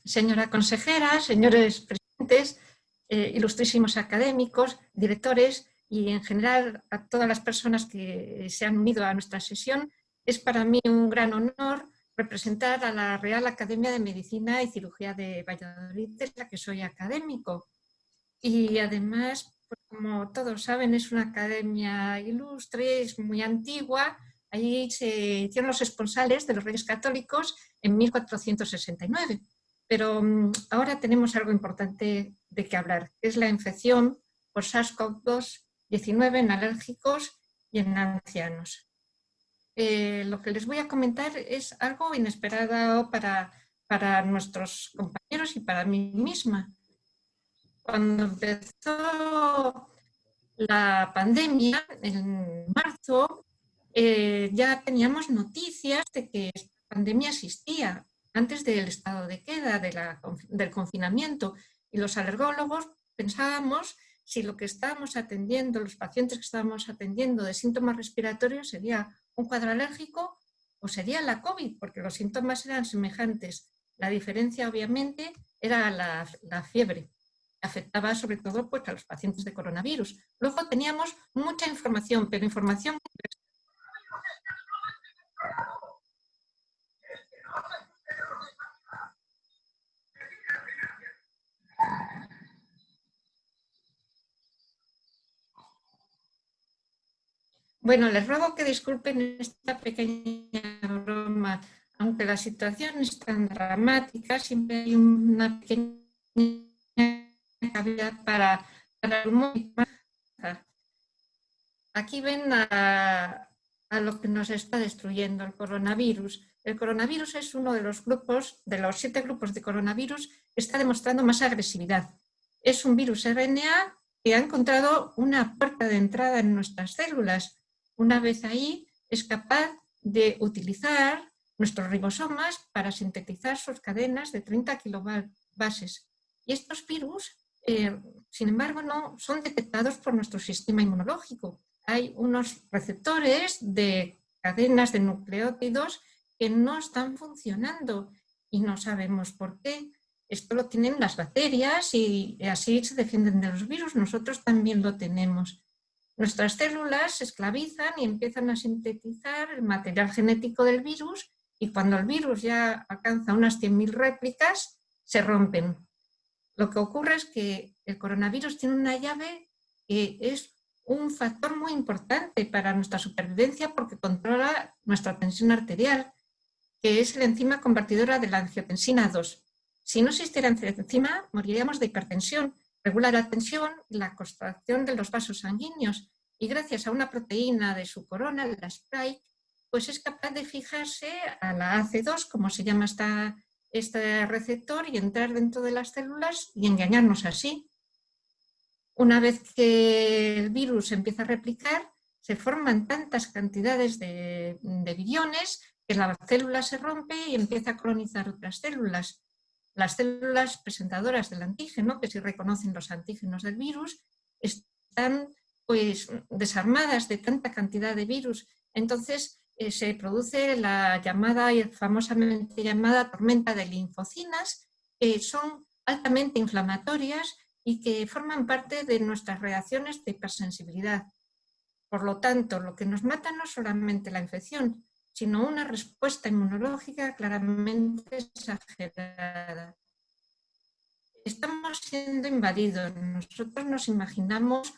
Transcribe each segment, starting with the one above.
señora consejera, señores presentes, ilustrísimos académicos, directores y en general a todas las personas que se han unido a nuestra sesión, es para mí un gran honor representar a la Real Academia de Medicina y Cirugía de Valladolid, de la que soy académico. Y además, pues como todos saben, es una academia ilustre, es muy antigua. Allí se hicieron los esponsales de los Reyes Católicos en 1469. Pero ahora tenemos algo importante de qué hablar, que es la infección por SARS-CoV-2-19 en alérgicos y en ancianos. Lo que les voy a comentar es algo inesperado para nuestros compañeros y para mí misma. Cuando empezó la pandemia, en marzo, ya teníamos noticias de que esta pandemia existía antes del estado de queda, del confinamiento, y los alergólogos pensábamos si lo que estábamos atendiendo, los pacientes que estábamos atendiendo de síntomas respiratorios sería un cuadro alérgico o sería la COVID, porque los síntomas eran semejantes. La diferencia, obviamente, era la fiebre. Afectaba sobre todo pues, a los pacientes de coronavirus. Luego teníamos mucha información, pero información... Bueno, les ruego que disculpen esta pequeña broma, aunque la situación es tan dramática, siempre hay una pequeña cavidad para el humor. Aquí ven a lo que nos está destruyendo el coronavirus. El coronavirus es uno de los 7 grupos de coronavirus que está demostrando más agresividad. Es un virus RNA que ha encontrado una puerta de entrada en nuestras células. Una vez ahí, es capaz de utilizar nuestros ribosomas para sintetizar sus cadenas de 30 kilobases. Y estos virus, sin embargo, no son detectados por nuestro sistema inmunológico. Hay unos receptores de cadenas de nucleótidos que no están funcionando y no sabemos por qué. Esto lo tienen las bacterias y así se defienden de los virus. Nosotros también lo tenemos. Nuestras células se esclavizan y empiezan a sintetizar el material genético del virus y cuando el virus ya alcanza unas 100.000 réplicas, se rompen. Lo que ocurre es que el coronavirus tiene una llave que es un factor muy importante para nuestra supervivencia porque controla nuestra tensión arterial, que es la enzima convertidora de la angiotensina 2. Si no existiera esta enzima, moriríamos de hipertensión. Regula la tensión y la contracción de los vasos sanguíneos y gracias a una proteína de su corona, la spike, pues es capaz de fijarse a la AC2, como se llama este receptor, y entrar dentro de las células y engañarnos así. Una vez que el virus empieza a replicar, se forman tantas cantidades de viriones que la célula se rompe y empieza a colonizar otras células. Las células presentadoras del antígeno, que sí reconocen los antígenos del virus, están pues, desarmadas de tanta cantidad de virus. Entonces se produce la famosamente llamada tormenta de linfocinas, que son altamente inflamatorias y que forman parte de nuestras reacciones de hipersensibilidad. Por lo tanto, lo que nos mata no es solamente la infección, sino una respuesta inmunológica claramente exagerada. Estamos siendo invadidos. Nosotros nos imaginamos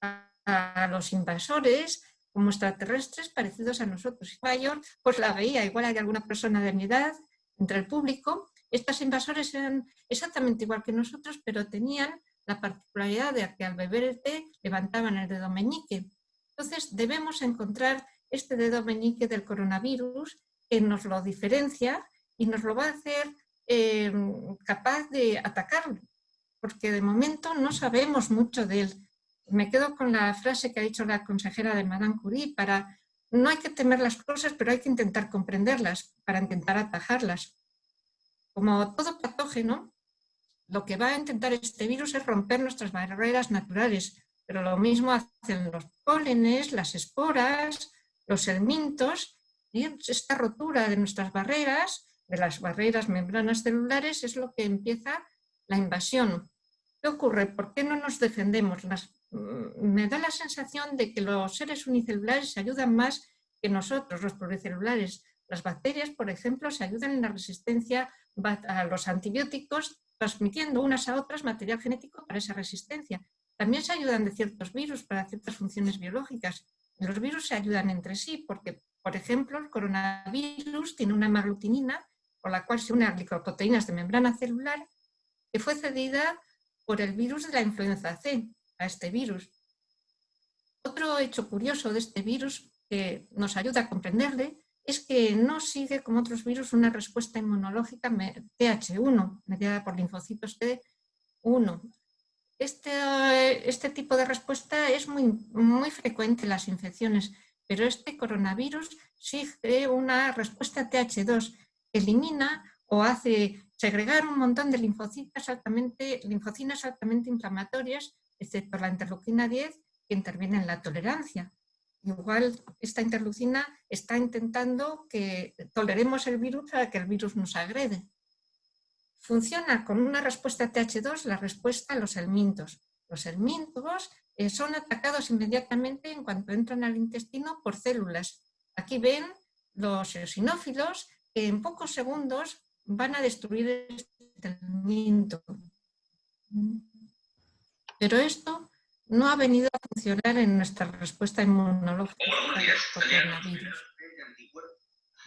a los invasores como extraterrestres parecidos a nosotros. En Nueva York, pues la veía, igual hay alguna persona de mi edad entre el público. Estos invasores eran exactamente igual que nosotros, pero tenían la particularidad de que al beber el té levantaban el dedo meñique. Entonces debemos encontrar este dedo meñique del coronavirus que nos lo diferencia y nos lo va a hacer capaz de atacarlo, porque de momento no sabemos mucho de él. Me quedo con la frase que ha dicho la consejera de Madame Curie, no hay que temer las cosas, pero hay que intentar comprenderlas para intentar atajarlas. Como todo patógeno, lo que va a intentar este virus es romper nuestras barreras naturales, pero lo mismo hacen los pólenes, las esporas, los helmintos, y esta rotura de nuestras barreras de las barreras membranas celulares es lo que empieza la invasión. ¿Qué ocurre? ¿Por qué no nos defendemos? Me da la sensación de que los seres unicelulares se ayudan más que nosotros, los pluricelulares. Las bacterias, por ejemplo, se ayudan en la resistencia a los antibióticos, transmitiendo unas a otras material genético para esa resistencia. También se ayudan de ciertos virus para ciertas funciones biológicas. Los virus se ayudan entre sí porque, por ejemplo, el coronavirus tiene una hemaglutinina por la cual se une a glicoproteínas de membrana celular que fue cedida por el virus de la influenza C, a este virus. Otro hecho curioso de este virus que nos ayuda a comprenderle es que no sigue, como otros virus, una respuesta inmunológica Th1, mediada por linfocitos T1. Este tipo de respuesta es muy frecuente en las infecciones, pero este coronavirus sigue una respuesta Th2 que elimina o hace segregar un montón de linfocinas altamente inflamatorias, excepto la interleucina 10, que interviene en la tolerancia. Igual esta interleucina está intentando que toleremos el virus para que el virus nos agrede. Funciona con una respuesta Th2 la respuesta a los helmintos. Los helmintos son atacados inmediatamente en cuanto entran al intestino por células. Aquí ven los eosinófilos que en pocos segundos van a destruir este helminto. Pero esto no ha venido a funcionar en nuestra respuesta inmunológica al coronavirus.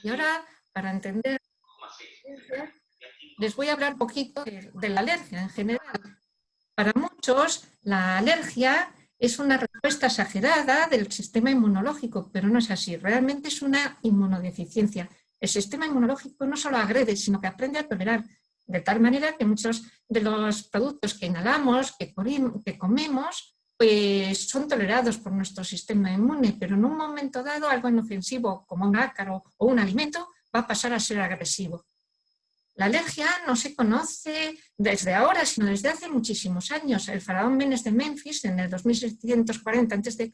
Y ahora, para entender, les voy a hablar un poquito de la alergia en general. Para muchos, la alergia es una respuesta exagerada del sistema inmunológico, pero no es así. Realmente es una inmunodeficiencia. El sistema inmunológico no solo agrede, sino que aprende a tolerar, de tal manera que muchos de los productos que inhalamos, que comemos, pues son tolerados por nuestro sistema inmune, pero en un momento dado algo inofensivo como un ácaro o un alimento va a pasar a ser agresivo. La alergia no se conoce desde ahora, sino desde hace muchísimos años. El faraón Menes de Memphis, en el 2640 a.C.,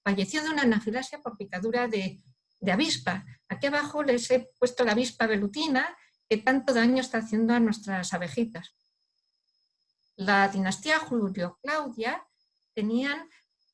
falleció de una anafilaxia por picadura de avispa. Aquí abajo les he puesto la avispa velutina, que tanto daño está haciendo a nuestras abejitas. La dinastía Julio-Claudia tenían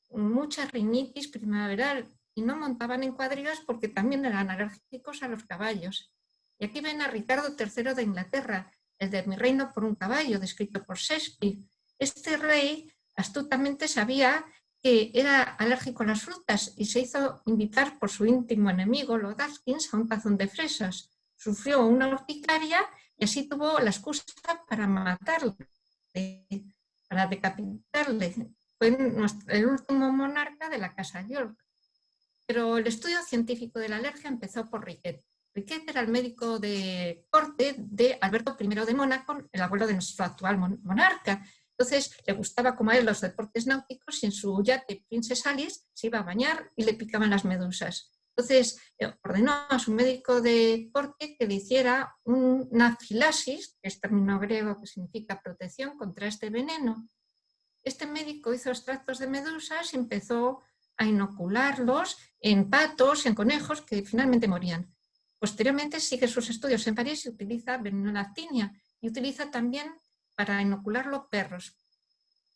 mucha rinitis primaveral y no montaban en cuadrigas porque también eran alérgicos a los caballos. Y aquí ven a Ricardo III de Inglaterra, el de Mi reino por un caballo, descrito por Shakespeare. Este rey astutamente sabía que era alérgico a las frutas y se hizo invitar por su íntimo enemigo, Lord Atkins, a un tazón de fresas. Sufrió una urticaria y así tuvo la excusa para matarle, para decapitarle. Fue el último monarca de la casa York. Pero el estudio científico de la alergia empezó por Riquet. Riquet era el médico de corte de Alberto I de Mónaco, el abuelo de nuestro actual monarca. Entonces le gustaba como a él los deportes náuticos y en su yate Princess Alice se iba a bañar y le picaban las medusas. Entonces ordenó a su médico de corte que le hiciera una afilaxis, que es término griego que significa protección contra este veneno. Este médico hizo extractos de medusas y empezó a inocularlos en patos y en conejos que finalmente morían. Posteriormente sigue sus estudios en París y utiliza veneno de actinia y utiliza también para inocularlo perros.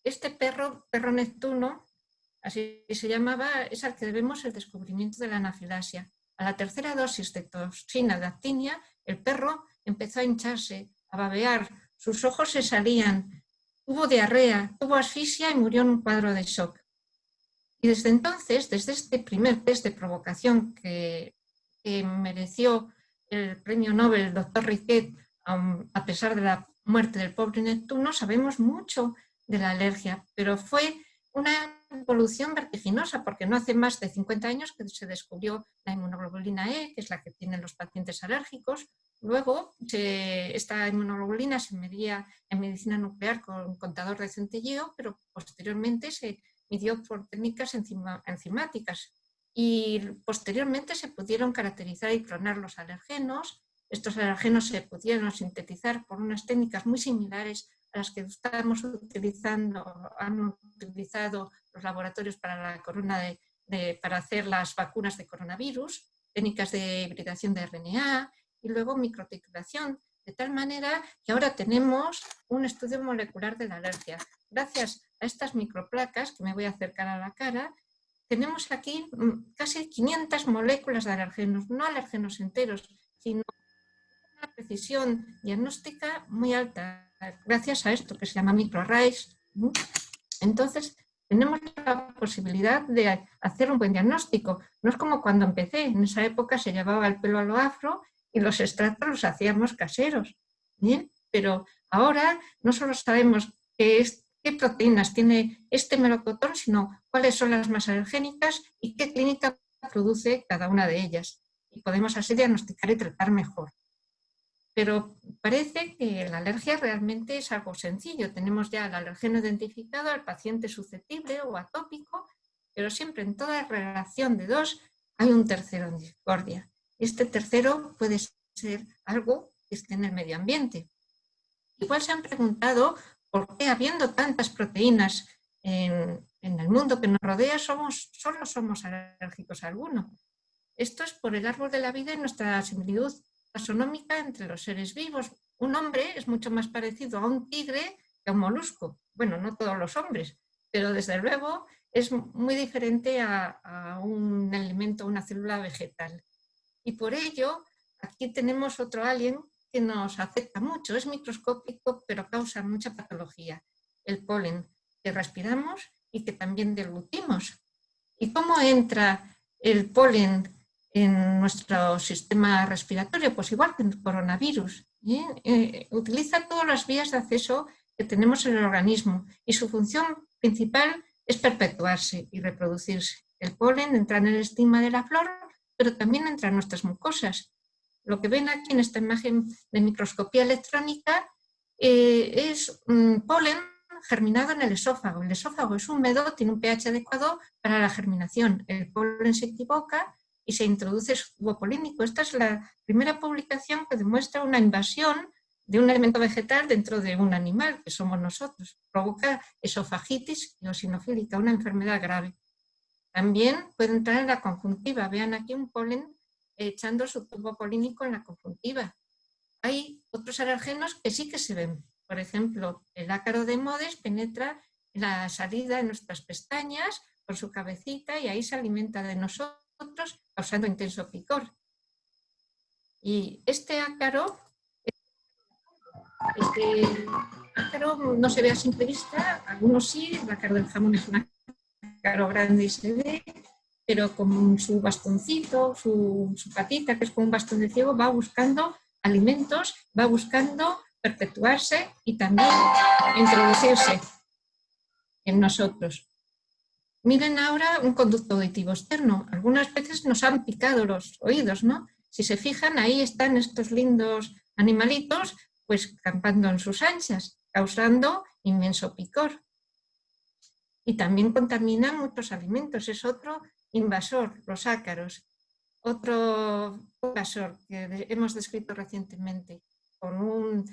Este perro Neptuno, así se llamaba, es al que debemos el descubrimiento de la anafilaxia. A la tercera dosis de toxina de actinia, el perro empezó a hincharse, a babear, sus ojos se salían, tuvo diarrea, tuvo asfixia y murió en un cuadro de shock. Y desde entonces, desde este primer test de provocación que mereció el premio Nobel el doctor Riquet, a pesar de la muerte del pobre Neptuno, sabemos mucho de la alergia, pero fue una evolución vertiginosa porque no hace más de 50 años que se descubrió la inmunoglobulina E, que es la que tienen los pacientes alérgicos. Luego, esta inmunoglobulina se medía en medicina nuclear con un contador de centelleo, pero posteriormente se midió por técnicas enzimáticas y posteriormente se pudieron caracterizar y clonar los alergenos. Estos alergenos se pudieron sintetizar por unas técnicas muy similares a las que estamos han utilizado los laboratorios para para hacer las vacunas de coronavirus, técnicas de hibridación de RNA y luego microtitulación, de tal manera que ahora tenemos un estudio molecular de la alergia. Gracias a estas microplacas, que me voy a acercar a la cara, tenemos aquí casi 500 moléculas de alergenos, no alergenos enteros, sino una precisión diagnóstica muy alta, gracias a esto que se llama microarrays. Entonces, tenemos la posibilidad de hacer un buen diagnóstico. No es como cuando empecé, en esa época se llevaba el pelo a lo afro y los extractos los hacíamos caseros. ¿Bien? Pero ahora no solo sabemos qué proteínas tiene este melocotón, sino cuáles son las más alergénicas y qué clínica produce cada una de ellas. Y podemos así diagnosticar y tratar mejor. Pero parece que la alergia realmente es algo sencillo. Tenemos ya el alergeno identificado, al paciente susceptible o atópico, pero siempre en toda relación de dos hay un tercero en discordia. Este tercero puede ser algo que esté en el medio ambiente. Igual se han preguntado por qué, habiendo tantas proteínas en el mundo que nos rodea, solo somos alérgicos a alguno. Esto es por el árbol de la vida y nuestra similitud taxonómica entre los seres vivos. Un hombre es mucho más parecido a un tigre que a un molusco. Bueno, no todos los hombres, pero desde luego es muy diferente a un elemento, una célula vegetal. Y por ello, aquí tenemos otro alien que nos afecta mucho. Es microscópico, pero causa mucha patología. El polen que respiramos y que también deglutimos. ¿Y cómo entra el polen en nuestro sistema respiratorio? Pues igual que el coronavirus. Utiliza todas las vías de acceso que tenemos en el organismo y su función principal es perpetuarse y reproducirse. El polen entra en el estigma de la flor, pero también entra en nuestras mucosas. Lo que ven aquí en esta imagen de microscopía electrónica es polen germinado en el esófago. El esófago es húmedo, tiene un pH adecuado para la germinación. El polen se equivoca y se introduce su tubo polínico. Esta es la primera publicación que demuestra una invasión de un elemento vegetal dentro de un animal, que somos nosotros. Provoca esofagitis eosinofílica, una enfermedad grave. También puede entrar en la conjuntiva. Vean aquí un polen echando su tubo polínico en la conjuntiva. Hay otros alergenos que sí que se ven. Por ejemplo, el ácaro de Modes penetra en la salida de nuestras pestañas por su cabecita y ahí se alimenta de nosotros, causando intenso picor. Y este ácaro no se ve a simple vista, algunos sí, el ácaro del jamón es un ácaro grande y se ve, pero con su bastoncito, su patita, que es como un bastón de ciego, va buscando alimentos, va buscando perpetuarse y también introducirse en nosotros. Miren ahora un conducto auditivo externo. Algunas veces nos han picado los oídos, ¿no? Si se fijan, ahí están estos lindos animalitos, pues campando en sus anchas, causando inmenso picor. Y también contaminan muchos alimentos. Es otro invasor, los ácaros. Otro invasor que hemos descrito recientemente con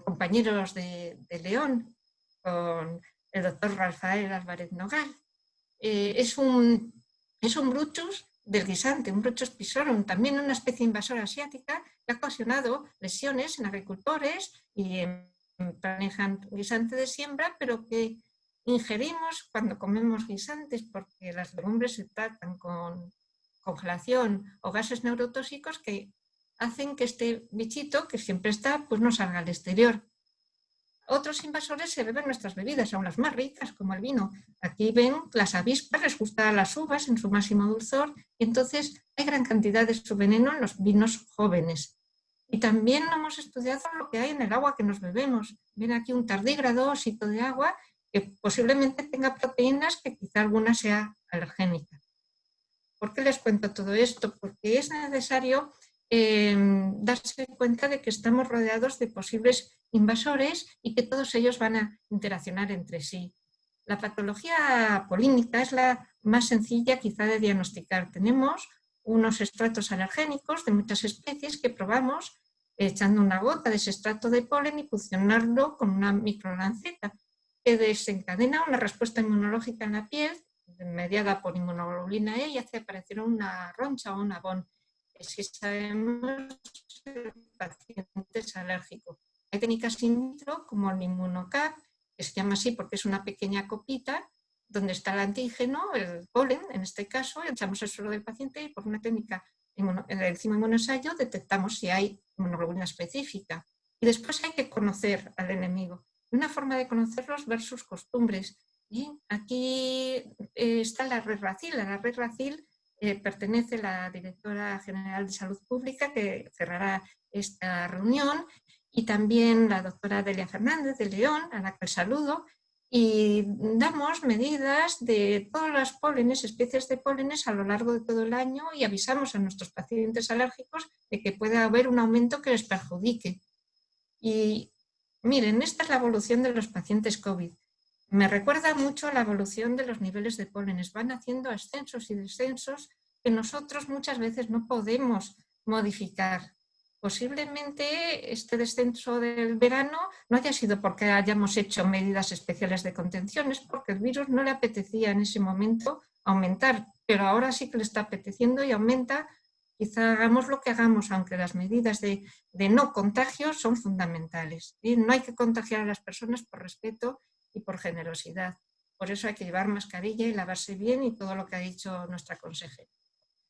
compañeros de León, con el doctor Rafael Álvarez Nogal. Es un Bruchus del guisante, un Bruchus pisorum, también una especie invasora asiática que ha ocasionado lesiones en agricultores y en guisante de siembra, pero que ingerimos cuando comemos guisantes porque las legumbres se tratan con congelación o gases neurotóxicos que hacen que este bichito, que siempre está, pues no salga al exterior. Otros invasores se beben nuestras bebidas, aún las más ricas, como el vino. Aquí ven las avispas, les gustan las uvas en su máximo dulzor, y entonces hay gran cantidad de su veneno en los vinos jóvenes. Y también hemos estudiado lo que hay en el agua que nos bebemos. Ven aquí un tardígrado, ósito de agua, que posiblemente tenga proteínas que quizá alguna sea alergénica. ¿Por qué les cuento todo esto? Porque es necesario darse cuenta de que estamos rodeados de posibles invasores y que todos ellos van a interaccionar entre sí. La patología polínica es la más sencilla quizá de diagnosticar. Tenemos unos extractos alergénicos de muchas especies que probamos echando una gota de ese extracto de polen y fusionarlo con una microlanceta que desencadena una respuesta inmunológica en la piel mediada por inmunoglobulina E y hace aparecer una roncha o un abón. sí sabemos que el paciente es alérgico. Hay técnicas in vitro como el Immunocap, que se llama así porque es una pequeña copita donde está el antígeno, el polen en este caso, echamos el suelo del paciente y por una técnica de enzima inmunoensayo detectamos si hay inmunoglobulina específica. Y después hay que conocer al enemigo. Una forma de conocerlos ver sus costumbres. Y aquí está la red RACIL. A la red RACIL pertenece la directora general de Salud Pública, que cerrará esta reunión, y también la doctora Delia Fernández de León, a la que saludo, y damos medidas de todos los pólenes, especies de pólenes a lo largo de todo el año y avisamos a nuestros pacientes alérgicos de que puede haber un aumento que les perjudique. Y miren, esta es la evolución de los pacientes COVID. Me recuerda mucho a la evolución de los niveles de pólenes. Van haciendo ascensos y descensos que nosotros muchas veces no podemos modificar. Posiblemente este descenso del verano no haya sido porque hayamos hecho medidas especiales de contención, es porque el virus no le apetecía en ese momento aumentar, pero ahora sí que le está apeteciendo y aumenta. Quizá hagamos lo que hagamos, aunque las medidas de no contagio son fundamentales. ¿Sí? No hay que contagiar a las personas por respeto y por generosidad. Por eso hay que llevar mascarilla y lavarse bien y todo lo que ha dicho nuestra consejera.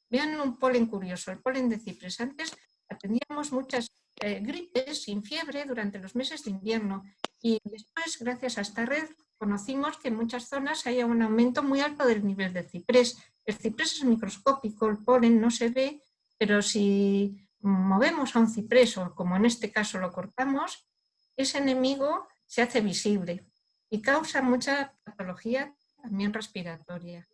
Vean un polen curioso, el polen de ciprés. Antes atendíamos muchas gripes sin fiebre durante los meses de invierno y después, gracias a esta red, conocimos que en muchas zonas hay un aumento muy alto del nivel de ciprés. El ciprés es microscópico, el polen no se ve, pero si movemos a un ciprés o como en este caso lo cortamos, ese enemigo se hace visible y causa mucha patología también respiratoria.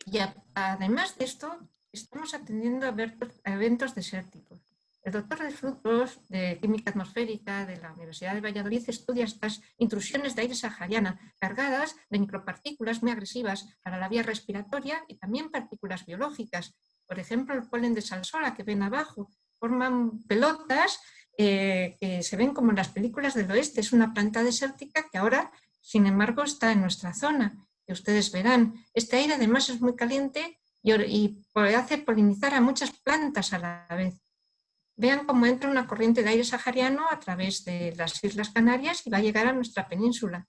Y además de esto, estamos atendiendo a eventos desérticos. El doctor de Frutos, de Química Atmosférica de la Universidad de Valladolid, estudia estas intrusiones de aire sahariana cargadas de micropartículas muy agresivas para la vía respiratoria y también partículas biológicas. Por ejemplo, el polen de salsola que ven abajo forman pelotas que se ven como en las películas del oeste. Es una planta desértica que ahora, sin embargo, está en nuestra zona. Que ustedes verán. Este aire además es muy caliente y hace polinizar a muchas plantas a la vez. Vean cómo entra una corriente de aire sahariano a través de las Islas Canarias y va a llegar a nuestra península.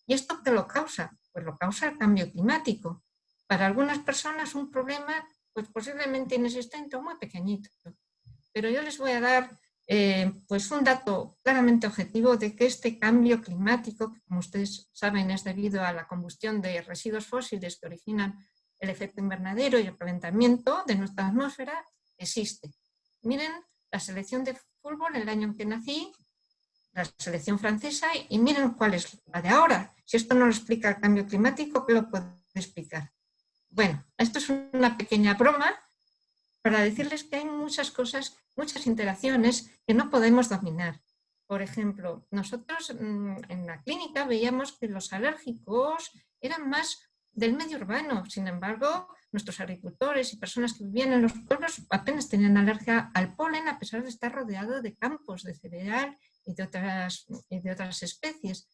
¿Y esto qué lo causa? Pues lo causa el cambio climático. Para algunas personas un problema pues posiblemente inexistente o muy pequeñito. Pero yo les voy a dar pues un dato claramente objetivo de que este cambio climático, que como ustedes saben es debido a la combustión de residuos fósiles que originan el efecto invernadero y el calentamiento de nuestra atmósfera, existe. Miren la selección de fútbol el año en que nací, la selección francesa, y miren cuál es la de ahora. Si esto no lo explica el cambio climático, ¿qué lo puede explicar? Bueno, esto es una pequeña broma para decirles que hay muchas cosas, muchas interacciones que no podemos dominar. Por ejemplo, nosotros en la clínica veíamos que los alérgicos eran más del medio urbano. Sin embargo, nuestros agricultores y personas que vivían en los pueblos apenas tenían alergia al polen, a pesar de estar rodeado de campos de cereal y de otras especies.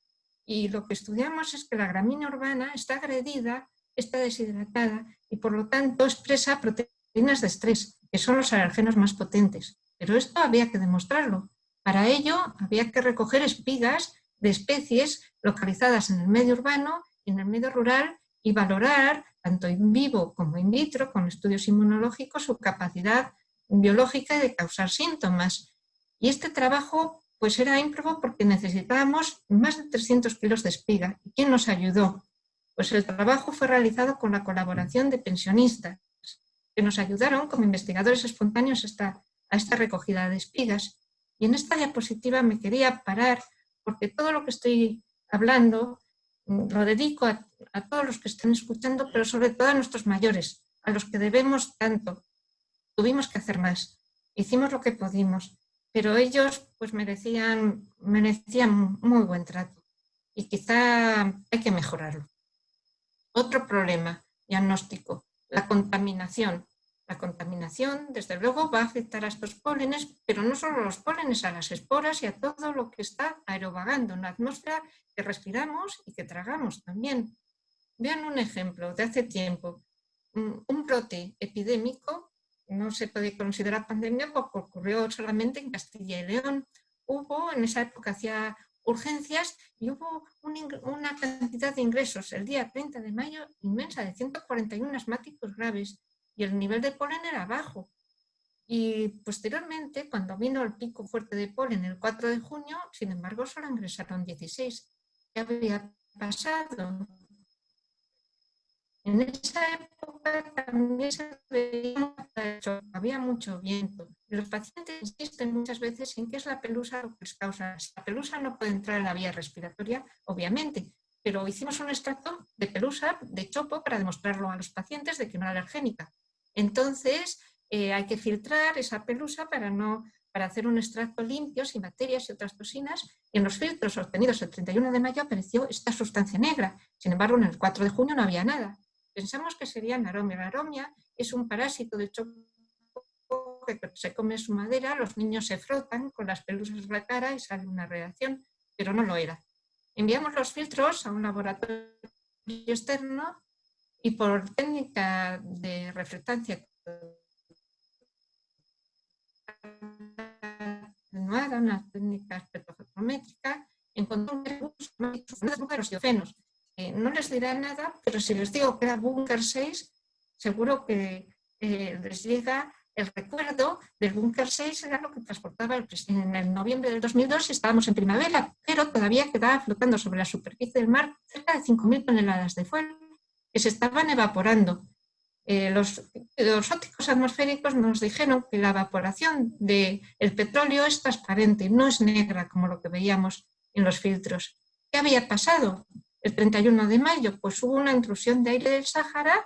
Y lo que estudiamos es que la gramínea urbana está agredida, está deshidratada y por lo tanto expresa proteínas de estrés, que son los alergenos más potentes. Pero esto había que demostrarlo. Para ello había que recoger espigas de especies localizadas en el medio urbano y en el medio rural y valorar, tanto in vivo como in vitro, con estudios inmunológicos, su capacidad biológica de causar síntomas. Y este trabajo pues era ímprobo porque necesitábamos más de 300 kilos de espiga. ¿Y quién nos ayudó? Pues el trabajo fue realizado con la colaboración de pensionistas que nos ayudaron como investigadores espontáneos a esta recogida de espigas. Y en esta diapositiva me quería parar porque todo lo que estoy hablando lo dedico a todos los que están escuchando, pero sobre todo a nuestros mayores, a los que debemos tanto. Tuvimos que hacer más, hicimos lo que pudimos, pero ellos pues merecían muy buen trato y quizá hay que mejorarlo. Otro problema diagnóstico, la contaminación. La contaminación, desde luego, va a afectar a estos pólenes, pero no solo a los pólenes, a las esporas y a todo lo que está aerovagando en la atmósfera que respiramos y que tragamos también. Vean un ejemplo de hace tiempo. un brote epidémico, no se puede considerar pandemia porque ocurrió solamente en Castilla y León. Hubo, en esa época hacía urgencias y hubo una cantidad de ingresos el día 30 de mayo inmensa, de 141 asmáticos graves, y el nivel de polen era bajo. Y posteriormente, cuando vino el pico fuerte de polen el 4 de junio, sin embargo, solo ingresaron 16. ¿Qué había pasado? En esa época también se veía había mucho viento. Los pacientes insisten muchas veces en que es la pelusa lo que les causa. La pelusa no puede entrar en la vía respiratoria, obviamente, pero hicimos un extracto de pelusa, de chopo, para demostrarlo a los pacientes de que no era alergénica. Entonces, hay que filtrar esa pelusa para hacer un extracto limpio, sin bacterias y otras toxinas, y en los filtros obtenidos el 31 de mayo apareció esta sustancia negra. Sin embargo, en el 4 de junio no había nada. Pensamos que sería naromia. La naromia es un parásito de chopo que se come su madera, los niños se frotan con las pelusas de la cara y sale una reacción, pero no lo era. Enviamos los filtros a un laboratorio externo y por técnica de reflectancia atenuada, una técnica espectrofotométrica, encontró un de los diofenos. No les dirá nada, pero si les digo que era Búnker 6, seguro que les llega el recuerdo del Búnker 6, era lo que transportaba en el noviembre del 2002, estábamos en primavera, pero todavía quedaba flotando sobre la superficie del mar cerca de 5.000 toneladas de fuel que se estaban evaporando. Los ópticos atmosféricos nos dijeron que la evaporación del petróleo es transparente, no es negra como lo que veíamos en los filtros. ¿Qué había pasado? El 31 de mayo, pues hubo una intrusión de aire del Sáhara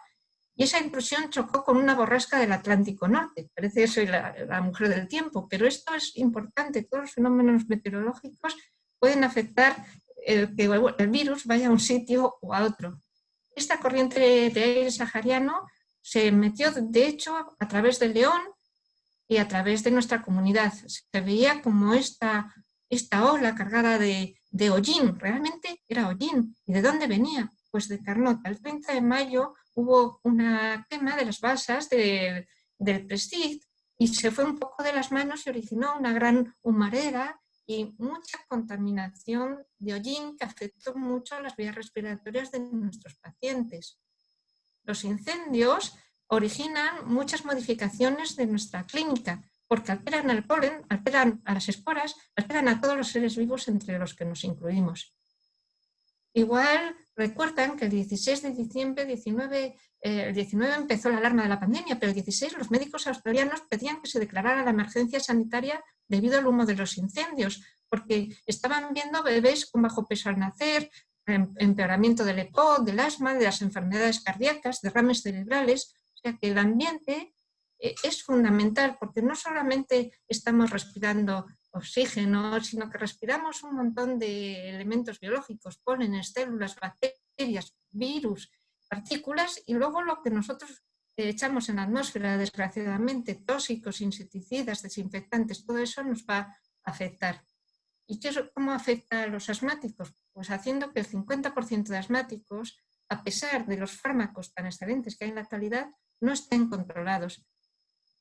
y esa intrusión chocó con una borrasca del Atlántico Norte. Parece que soy la mujer del tiempo, pero esto es importante. Todos los fenómenos meteorológicos pueden afectar que el virus vaya a un sitio o a otro. Esta corriente de aire sahariano se metió, de hecho, a través de León y a través de nuestra comunidad. Se veía como esta ola cargada de hollín, realmente era hollín. ¿Y de dónde venía? Pues de Carnota. El 30 de mayo hubo una quema de las balsas del Prestige y se fue un poco de las manos y originó una gran humareda y mucha contaminación de hollín que afectó mucho a las vías respiratorias de nuestros pacientes. Los incendios originan muchas modificaciones de nuestra clínica, porque alteran el polen, alteran a las esporas, alteran a todos los seres vivos entre los que nos incluimos. Igual recuerdan que el 16 de diciembre, el 19 empezó la alarma de la pandemia, pero el 16 los médicos australianos pedían que se declarara la emergencia sanitaria debido al humo de los incendios, porque estaban viendo bebés con bajo peso al nacer, empeoramiento del EPOC, del asma, de las enfermedades cardíacas, derrames cerebrales. O sea que el ambiente es fundamental porque no solamente estamos respirando oxígeno, sino que respiramos un montón de elementos biológicos, pólenes, células, bacterias, virus, partículas, y luego lo que nosotros echamos en la atmósfera, desgraciadamente, tóxicos, insecticidas, desinfectantes, todo eso nos va a afectar. ¿Y cómo afecta a los asmáticos? Pues haciendo que el 50% de asmáticos, a pesar de los fármacos tan excelentes que hay en la actualidad, no estén controlados.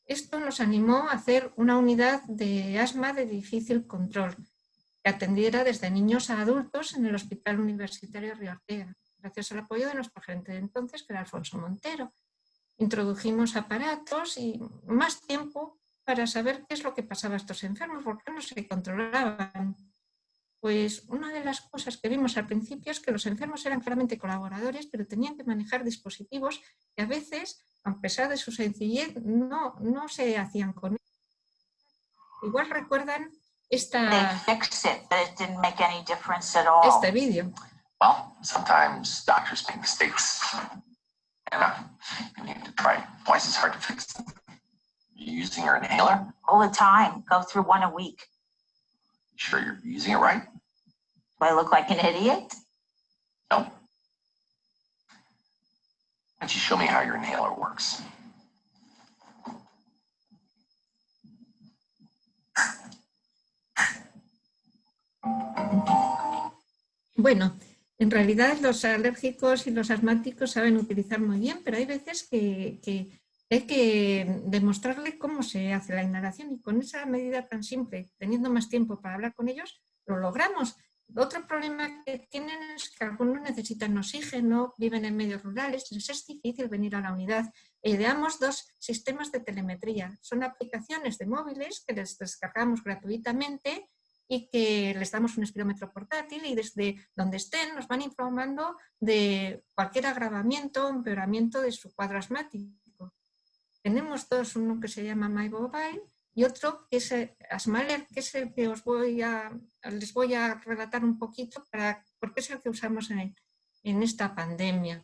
Esto nos animó a hacer una unidad de asma de difícil control, que atendiera desde niños a adultos en el Hospital Universitario Río Ortega, gracias al apoyo de nuestro gerente de entonces, que era Alfonso Montero. Introdujimos aparatos y más tiempo para saber qué es lo que pasaba a estos enfermos, por qué no se controlaban. Pues una de las cosas que vimos al principio es que los enfermos eran claramente colaboradores, pero tenían que manejar dispositivos que a veces, a pesar de su sencillez, no se hacían con él. Igual recuerdan este vídeo. Well, sometimes doctors make mistakes. And you need to try twice as hard to fix them. You're using your inhaler? All the time. Go through one a week. You sure you're using it right? Do I look like an idiot? No. Why don't you show me how your inhaler works? Bueno, En realidad los alérgicos y los asmáticos saben utilizar muy bien, pero hay veces que hay que demostrarle cómo se hace la inhalación y con esa medida tan simple, teniendo más tiempo para hablar con ellos, lo logramos. Otro problema que tienen es que algunos necesitan oxígeno, viven en medios rurales, les es difícil venir a la unidad. Ideamos 2 sistemas de telemetría. Son aplicaciones de móviles que les descargamos gratuitamente y que les damos un espirómetro portátil y desde donde estén nos van informando de cualquier agravamiento o empeoramiento de su cuadro asmático. Tenemos 2, uno que se llama MyMobile y otro que es Asmalert, que es el que les voy a relatar un poquito porque es el que usamos en esta pandemia.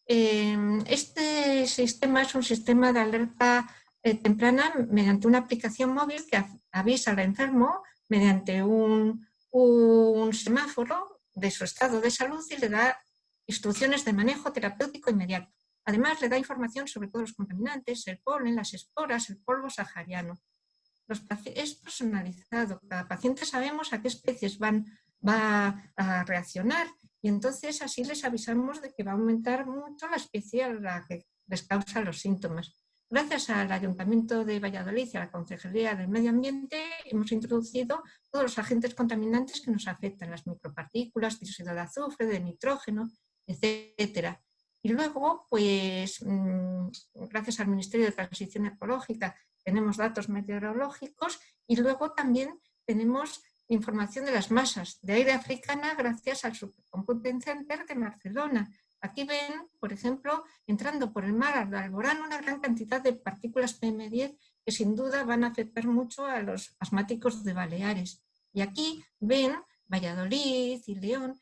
Este sistema es un sistema de alerta temprana mediante una aplicación móvil que avisa al enfermo mediante un semáforo de su estado de salud y le da instrucciones de manejo terapéutico inmediato. Además, le da información sobre todos los contaminantes, el polen, las esporas, el polvo sahariano. Es personalizado, cada paciente sabemos a qué especies va a reaccionar y entonces así les avisamos de que va a aumentar mucho la especie a la que les causa los síntomas. Gracias al Ayuntamiento de Valladolid y a la Concejalía del Medio Ambiente hemos introducido todos los agentes contaminantes que nos afectan, las micropartículas, dióxido de azufre, de nitrógeno, etcétera. Y luego, pues, gracias al Ministerio de Transición Ecológica tenemos datos meteorológicos y luego también tenemos información de las masas de aire africana gracias al Supercomputing Center de Barcelona. Aquí ven, por ejemplo, entrando por el mar de Alborán una gran cantidad de partículas PM10 que sin duda van a afectar mucho a los asmáticos de Baleares. Y aquí ven Valladolid y León,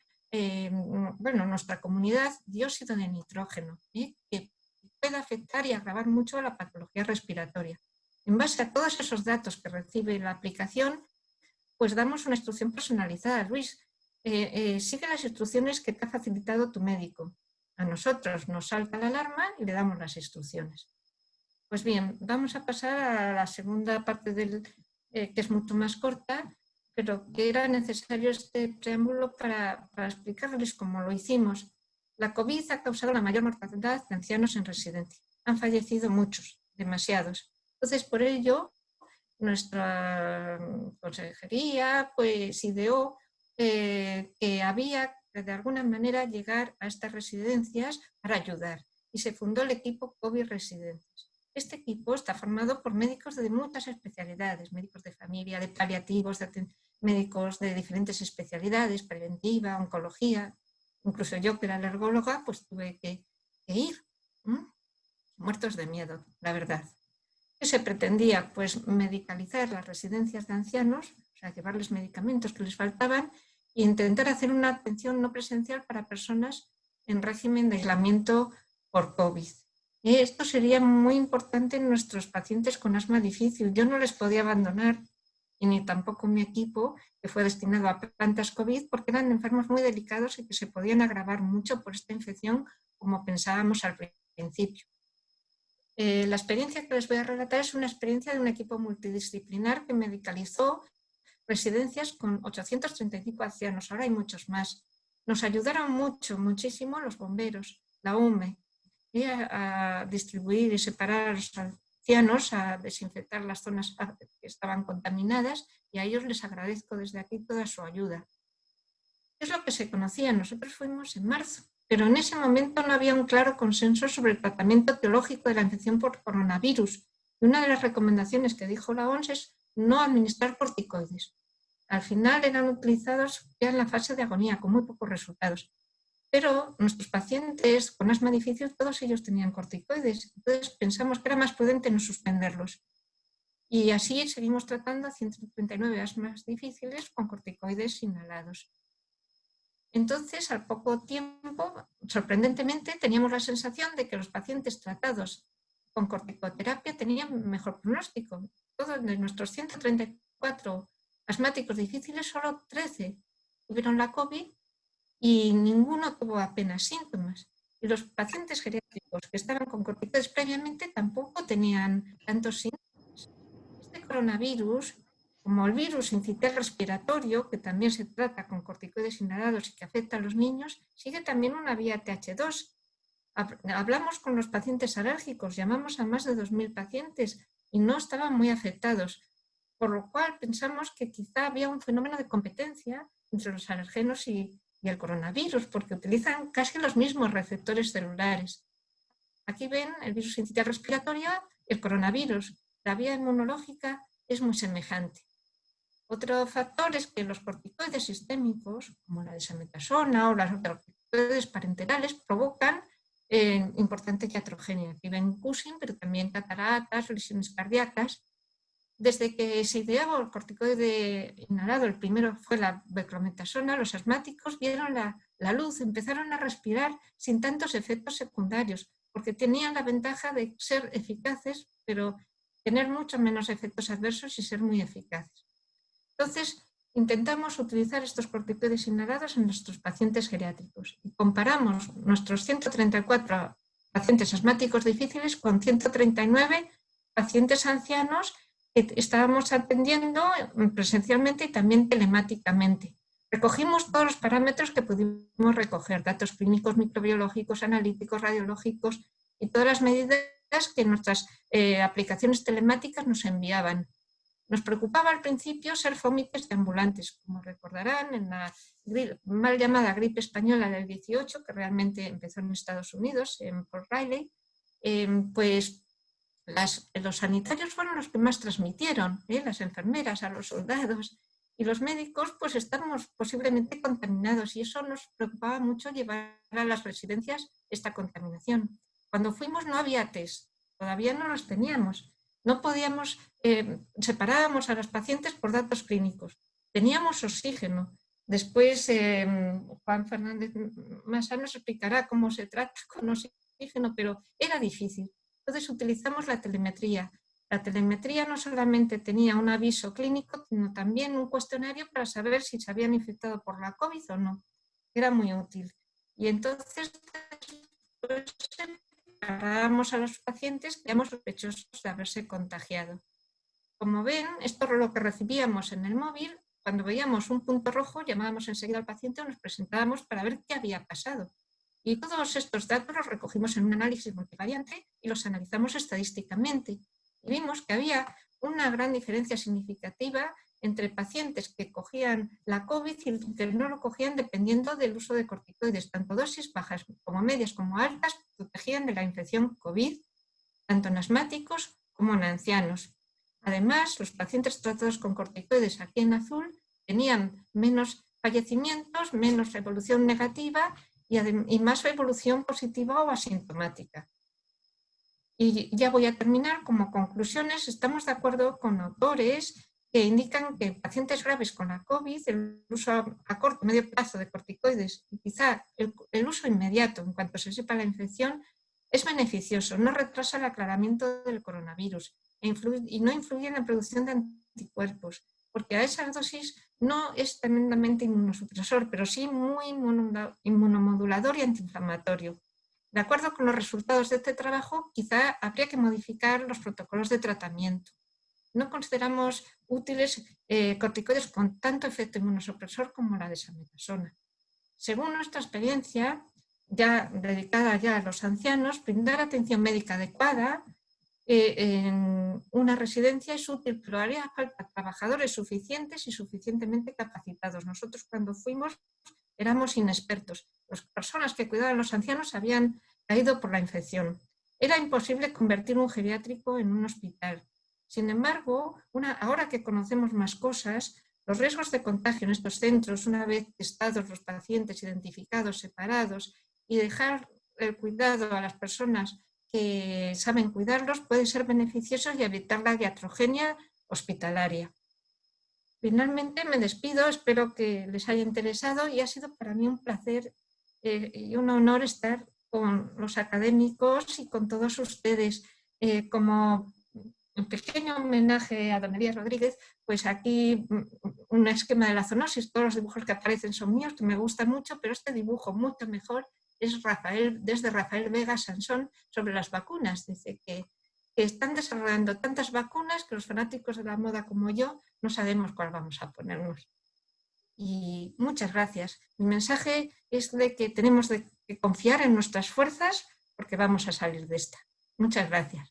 bueno, nuestra comunidad, dióxido de nitrógeno, que puede afectar y agravar mucho la patología respiratoria. En base a todos esos datos que recibe la aplicación, pues damos una instrucción personalizada. Luis, sigue las instrucciones que te ha facilitado tu médico. A nosotros nos salta la alarma y le damos las instrucciones. Pues bien, vamos a pasar a la segunda parte que es mucho más corta, pero que era necesario este preámbulo para explicarles cómo lo hicimos. La COVID ha causado la mayor mortalidad de ancianos en residencia. Han fallecido muchos, demasiados. Entonces, por ello, nuestra consejería pues ideó que había que de alguna manera llegar a estas residencias para ayudar y se fundó el equipo COVID Residencias. Este equipo está formado por médicos de muchas especialidades, médicos de familia, de paliativos, médicos de diferentes especialidades, preventiva, oncología. Incluso yo, que era alergóloga, pues tuve que ir, muertos de miedo, la verdad. ¿Qué se pretendía? Pues medicalizar las residencias de ancianos, o sea, llevarles medicamentos que les faltaban e intentar hacer una atención no presencial para personas en régimen de aislamiento por COVID. Esto sería muy importante en nuestros pacientes con asma difícil. Yo no les podía abandonar, y ni tampoco mi equipo, que fue destinado a plantas COVID, porque eran enfermos muy delicados y que se podían agravar mucho por esta infección, como pensábamos al principio. La experiencia que les voy a relatar es una experiencia de un equipo multidisciplinar que medicalizó residencias con 835 ancianos, ahora hay muchos más. Nos ayudaron muchísimo los bomberos, la UME, a distribuir y separar a los ancianos, a desinfectar las zonas que estaban contaminadas y a ellos les agradezco desde aquí toda su ayuda. Es lo que se conocía, nosotros fuimos en marzo, pero en ese momento no había un claro consenso sobre el tratamiento etiológico de la infección por coronavirus. Y una de las recomendaciones que dijo la OMS es no administrar corticoides. Al final eran utilizados ya en la fase de agonía, con muy pocos resultados. Pero nuestros pacientes con asma difícil, todos ellos tenían corticoides. Entonces pensamos que era más prudente no suspenderlos. Y así seguimos tratando a 139 asmas difíciles con corticoides inhalados. Entonces, al poco tiempo, sorprendentemente, teníamos la sensación de que los pacientes tratados con corticoterapia tenían mejor pronóstico. Todos de nuestros 134 asmáticos difíciles, solo 13 tuvieron la COVID y ninguno tuvo apenas síntomas. Y los pacientes geriátricos que estaban con corticoides previamente tampoco tenían tantos síntomas. Este coronavirus Como el virus sincitial respiratorio, que también se trata con corticoides inhalados y que afecta a los niños, sigue también una vía TH2. Hablamos con los pacientes alérgicos, llamamos a más de 2.000 pacientes y no estaban muy afectados, por lo cual pensamos que quizá había un fenómeno de competencia entre los alergenos y el coronavirus, porque utilizan casi los mismos receptores celulares. Aquí ven el virus sincitial respiratorio y el coronavirus. La vía inmunológica es muy semejante. Otro factor es que los corticoides sistémicos, como la desametasona o las corticoides parenterales, provocan importante iatrogenia. Aquí ven Cushing, pero también cataratas, lesiones cardíacas. Desde que se ideó el corticoide inhalado, el primero fue la beclometasona, los asmáticos vieron la luz, empezaron a respirar sin tantos efectos secundarios, porque tenían la ventaja de ser eficaces, pero tener mucho menos efectos adversos y ser muy eficaces. Entonces, intentamos utilizar estos corticoides inhalados en nuestros pacientes geriátricos y comparamos nuestros 134 pacientes asmáticos difíciles con 139 pacientes ancianos que estábamos atendiendo presencialmente y también telemáticamente. Recogimos todos los parámetros que pudimos recoger, datos clínicos, microbiológicos, analíticos, radiológicos y todas las medidas que nuestras aplicaciones telemáticas nos enviaban. Nos preocupaba al principio ser fómites de ambulantes, como recordarán, en la mal llamada gripe española del 18, que realmente empezó en Estados Unidos, en Port Riley, pues los sanitarios fueron los que más transmitieron, las enfermeras a los soldados, y los médicos pues estamos posiblemente contaminados, y eso nos preocupaba mucho, llevar a las residencias esta contaminación. Cuando fuimos no había test, todavía no los teníamos. No podíamos, separábamos a los pacientes por datos clínicos. Teníamos oxígeno. Después Juan Fernández Massá nos explicará cómo se trata con oxígeno, pero era difícil. Entonces utilizamos la telemetría. La telemetría no solamente tenía un aviso clínico, sino también un cuestionario para saber si se habían infectado por la COVID o no. Era muy útil. Y entonces después separábamos a los pacientes que éramos sospechosos de haberse contagiado. Como ven, esto es lo que recibíamos en el móvil. Cuando veíamos un punto rojo, llamábamos enseguida al paciente o nos presentábamos para ver qué había pasado. Y todos estos datos los recogimos en un análisis multivariante y los analizamos estadísticamente. Y vimos que había una gran diferencia significativa entre pacientes que cogían la COVID y que no lo cogían dependiendo del uso de corticoides. Tanto dosis bajas como medias como altas protegían de la infección COVID, tanto en asmáticos como en ancianos. Además, los pacientes tratados con corticoides aquí en azul tenían menos fallecimientos, menos evolución negativa y más evolución positiva o asintomática. Y ya voy a terminar. Como conclusiones, estamos de acuerdo con autores que indican que en pacientes graves con la COVID, el uso a corto o medio plazo de corticoides y quizá el uso inmediato en cuanto se sepa la infección es beneficioso, no retrasa el aclaramiento del coronavirus y no influye en la producción de anticuerpos, porque a esa dosis no es tremendamente inmunosupresor, pero sí muy inmunomodulador y antiinflamatorio. De acuerdo con los resultados de este trabajo, quizá habría que modificar los protocolos de tratamiento. No consideramos útiles corticoides con tanto efecto inmunosupresor como la desametasona. Según nuestra experiencia, ya dedicada ya a los ancianos, brindar atención médica adecuada en una residencia es útil, pero haría falta trabajadores suficientes y suficientemente capacitados. Nosotros cuando fuimos éramos inexpertos. Las personas que cuidaban a los ancianos habían caído por la infección. Era imposible convertir un geriátrico en un hospital. Sin embargo, ahora que conocemos más cosas, los riesgos de contagio en estos centros, una vez testados los pacientes, identificados, separados, y dejar el cuidado a las personas que saben cuidarlos, puede ser beneficioso y evitar la iatrogenia hospitalaria. Finalmente me despido, espero que les haya interesado y ha sido para mí un placer y un honor estar con los académicos y con todos ustedes. Como un pequeño homenaje a don Elías Rodríguez, pues aquí un esquema de la zoonosis, todos los dibujos que aparecen son míos, que me gustan mucho, pero este dibujo mucho mejor es desde Rafael Vega Sansón sobre las vacunas. Dice que que están desarrollando tantas vacunas que los fanáticos de la moda como yo no sabemos cuál vamos a ponernos. Y muchas gracias. Mi mensaje es de que tenemos que confiar en nuestras fuerzas porque vamos a salir de esta. Muchas gracias.